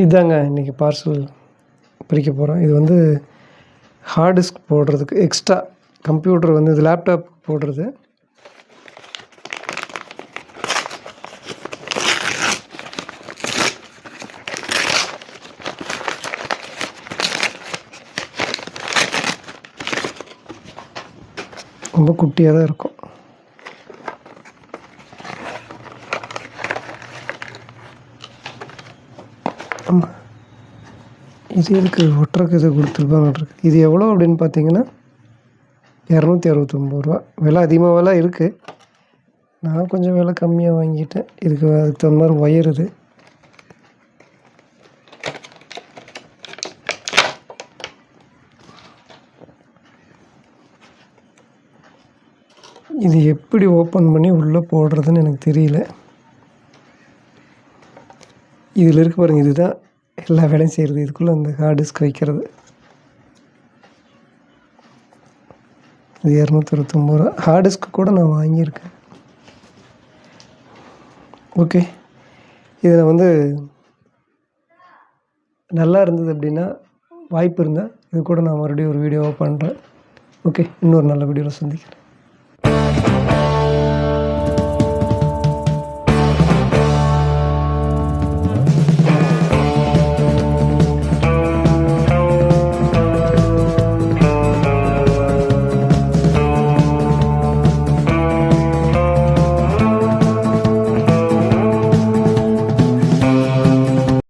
இதாங்க இன்றைக்கி பார்சல் பிரிக்க போகிறோம். இது வந்து ஹார்ட் டிஸ்க் போடுறதுக்கு எக்ஸ்ட்ரா கம்ப்யூட்டர் வந்து இது லேப்டாப் போடுறது. ரொம்ப குட்டியாக தான் இருக்கும். ஆமாம், இது எதுக்கு ஒட்டுறக்கு இது கொடுத்துருப்பாங்கட்ருக்கு. இது எவ்வளோ அப்படின்னு பார்த்தீங்கன்னா ₹269. விலை அதிகமாக விலை இருக்குது. நான் கொஞ்சம் விலை கம்மியாக வாங்கிட்டேன். இதுக்கு அதுக்கு தகுந்த மாதிரி ஒயர் இது. இது எப்படி ஓப்பன் பண்ணி உள்ளே போடுறதுன்னு எனக்கு தெரியல. இதில் இருக்க பாருங்கள், இதுதான் எல்லா வேலையும் செய்கிறது. இதுக்குள்ளே அந்த ஹார்ட் டிஸ்க் வைக்கிறது. இது ₹269. ஹார்ட் டிஸ்க் கூட நான் வாங்கியிருக்கேன். ஓகே, இதில் வந்து நல்லா இருந்தது அப்படின்னா, வாய்ப்பு இருந்தால் இது கூட நான் மறுபடியும் ஒரு வீடியோவாக பண்ணுறேன். ஓகே, இன்னொரு நல்ல வீடியோவில் சந்திக்கிறேன்.